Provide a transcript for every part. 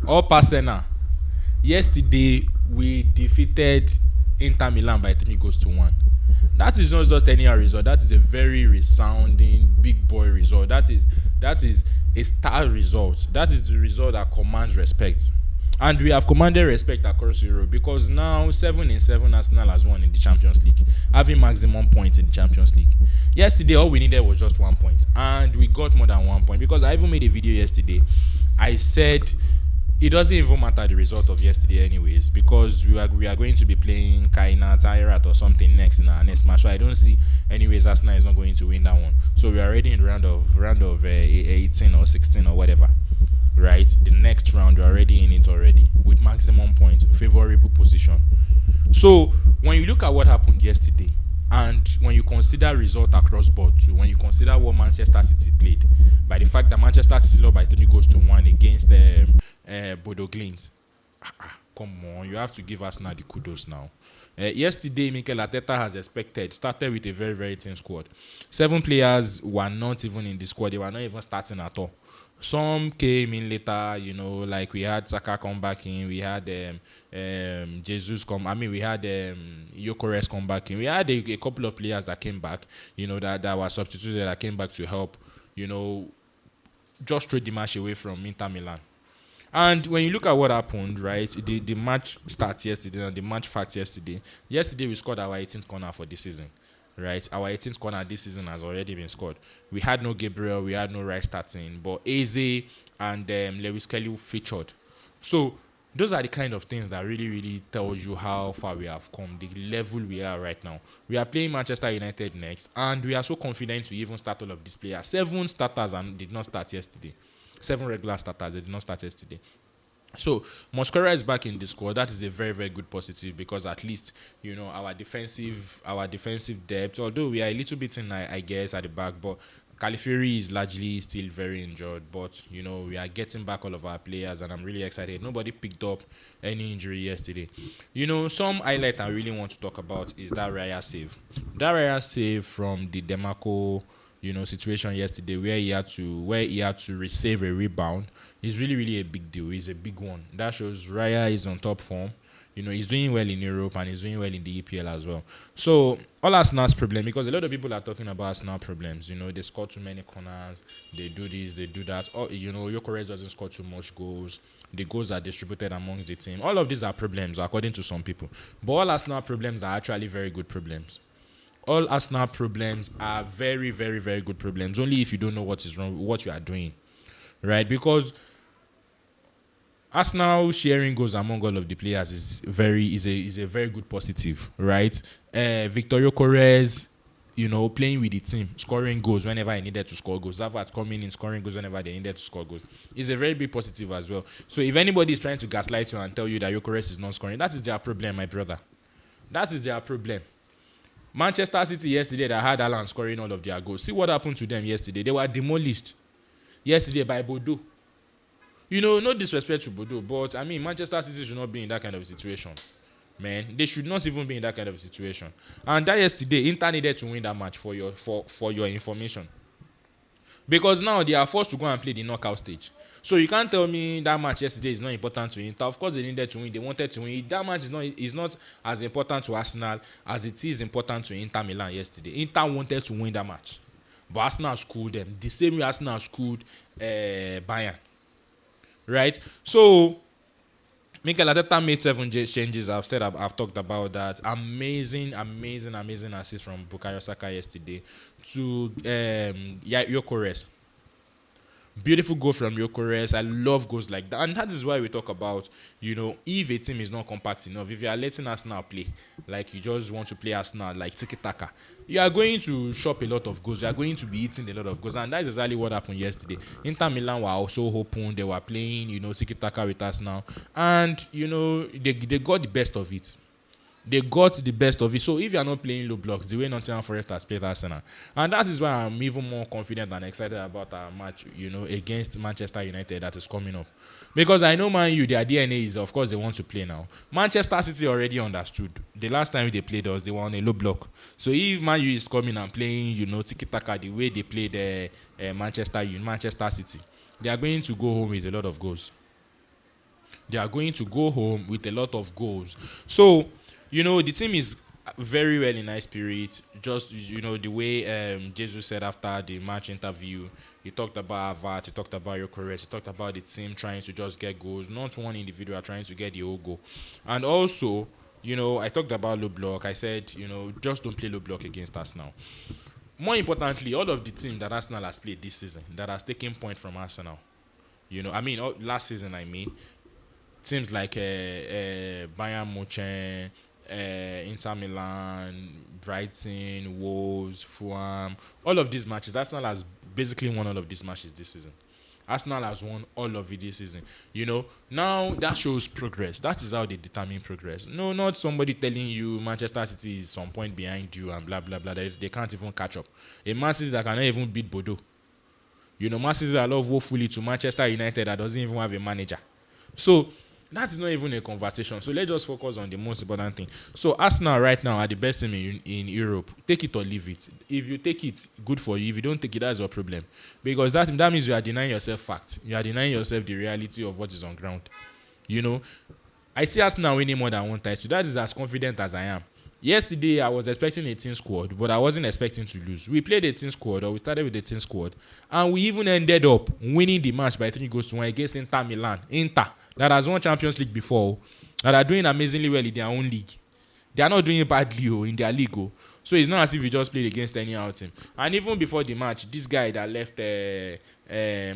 Up Arsenal. Yesterday we defeated Inter Milan by 3 goals to 1. That is not just any result. That is a very resounding big boy result. That is a star result. That is the result that commands respect. And we have commanded respect across Europe because now 7 in 7 Arsenal has won in the Champions League, having maximum points in the Champions League. Yesterday, all we needed was just 1 point, and we got more than 1 point because I even made a video yesterday. I said it doesn't even matter the result of yesterday anyways because we are going to be playing Kainat, Ayrat or something next in our next match. So I don't see anyways Arsenal is not going to win that one. So we are already in the round of 18 or 16 or whatever. Right, the next round you're already in it already with maximum points, favorable position. So when you look at what happened yesterday, and when you consider result across board too, when you consider what Manchester City played, by the fact that Manchester City lost by 3 goals to 1 against Bodo Glimt, come on, you have to give us now the kudos now. Yesterday, Mikel Arteta has started with a very, very thin squad. 7 players were not even in the squad. They were not even starting at all. Some came in later, like we had Saka come back in, we had Jesus come. I mean, we had Gyökeres come back in. We had a couple of players that came back, that were substituted that came back to help, just trade the match away from Inter Milan. And when you look at what happened, right, the match starts yesterday, and the match facts yesterday. Yesterday we scored our 18th corner for the season. Right, our 18th corner this season has already been scored. We had no Gabriel, we had no Rice starting, but Eze and Lewis Kelly featured. So those are the kind of things that really, really tells you how far we have come, the level we are right now. We are playing Manchester United next, and we are so confident to even start all of these players. 7 starters and did not start yesterday. 7 regular starters, they did not start yesterday. So Mosquera is back in the squad. That is a very, very good positive because at least our defensive depth. Although we are a little bit in, I guess, at the back, but Califury is largely still very injured. But we are getting back all of our players, and I'm really excited. Nobody picked up any injury yesterday. Some highlight I really want to talk about is that Raya save. That Raya save from the Demarco situation yesterday where he had to receive a rebound is really, really a big deal. It's a big one. That shows Raya is on top form. He's doing well in Europe and he's doing well in the EPL as well. So all Arsenal's problem, because a lot of people are talking about Arsenal problems. They score too many corners, they do this, they do that. Or Gyökeres doesn't score too much goals. The goals are distributed amongst the team. All of these are problems according to some people. But all Arsenal problems are actually very good problems. All Arsenal problems are very, very, very good problems. Only if you don't know what is wrong with what you are doing, right? Because Arsenal sharing goals among all of the players is a very good positive, right? Victor Gyökeres, playing with the team, scoring goals whenever he needed to score goals. Havertz coming in, scoring goals whenever they needed to score goals. Is a very big positive as well. So if anybody is trying to gaslight you and tell you that Gyökeres is not scoring, that is their problem, my brother. That is their problem. Manchester City yesterday that had Alan scoring all of their goals. See what happened to them yesterday. They were demolished yesterday by Bodo. No disrespect to Bodo, but I mean Manchester City should not be in that kind of situation. Man, they should not even be in that kind of situation. And that yesterday, Inter needed to win that match for your information. Because now they are forced to go and play the knockout stage. So you can't tell me that match yesterday is not important to Inter. Of course they needed to win. They wanted to win. That match is not as important to Arsenal as it is important to Inter Milan yesterday. Inter wanted to win that match. But Arsenal schooled them. The same way Arsenal schooled Bayern. Right? So Mikel Arteta made 7 changes. I've talked about that. Amazing assist from Bukayo Saka yesterday to Gyökeres. Beautiful goal from Gyökeres. I love goals like that. And that is why we talk about, if a team is not compact enough, if you are letting Arsenal play, like you just want to play Arsenal like tiki-taka, you are going to shop a lot of goals. You are going to be eating a lot of goals. And that is exactly what happened yesterday. Inter Milan were also open. They were playing, tiki-taka with Arsenal. And, they got the best of it. They got the best of it. So if you are not playing low blocks, the way Nottingham Forest has played Arsenal, and that is why I'm even more confident and excited about our match, against Manchester United that is coming up. Because I know Man U, their DNA is, of course, they want to play now. Manchester City already understood. The last time they played us, they were on a low block. So if Man U is coming and playing, tiki-taka the way they played Manchester City, they are going to go home with a lot of goals. They are going to go home with a lot of goals. So, the team is very well in high spirit. Just, the way Jesus said after the match interview, he talked about Havertz, he talked about Gyökeres, he talked about the team trying to just get goals, not one individual trying to get the whole goal. And also, I talked about low block. I said, just don't play low block against Arsenal. More importantly, all of the team that Arsenal has played this season that has taken point from Arsenal, last season, teams like Bayern Munich, Inter Milan, Brighton, Wolves, Fulham, all of these matches, Arsenal has basically won all of these matches this season. Arsenal has won all of it this season. Now that shows progress. That is how they determine progress. No, not somebody telling you Manchester City is some point behind you and blah blah blah. They can't even catch up. A Man City that cannot even beat Bordeaux. Man City that love woefully to Manchester United that doesn't even have a manager. So that is not even a conversation. So let's just focus on the most important thing. So Arsenal right now are the best team in Europe. Take it or leave it. If you take it, good for you. If you don't take it, that's your problem. Because that means you are denying yourself facts. You are denying yourself the reality of what is on ground. I see Arsenal winning more than one title. That is as confident as I am. Yesterday, I was expecting a team squad, but I wasn't expecting to lose. We played a team squad, or we started with a team squad, and we even ended up winning the match by 3-1 against Inter Milan. Inter, that has won Champions League before, that are doing amazingly well in their own league. They are not doing badly in their league. So it's not as if we just played against any other team. And even before the match, this guy that left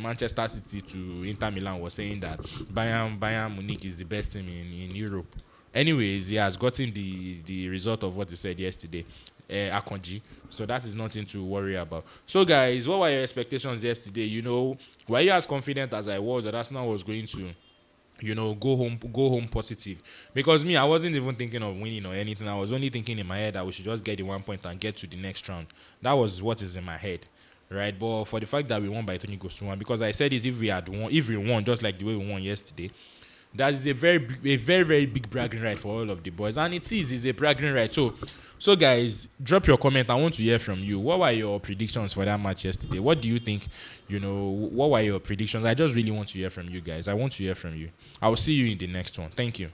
Manchester City to Inter Milan was saying that Bayern Munich is the best team in Europe. Anyways, he has gotten the result of what he said yesterday, Akonji. So that is nothing to worry about. So guys, what were your expectations yesterday? Were you as confident as I was that Arsenal was going to, go home positive? Because me, I wasn't even thinking of winning or anything. I was only thinking in my head that we should just get the 1 point and get to the next round. That was what is in my head. Right, but for the fact that we won by 3-1, because I said if we won just like the way we won yesterday, that is a very, very big bragging right for all of the boys, and it's a bragging right. So guys, drop your comment. I want to hear from you. What were your predictions for that match yesterday? What do you think? What were your predictions? I just really want to hear from you guys. I want to hear from you. I will see you in the next one. Thank you.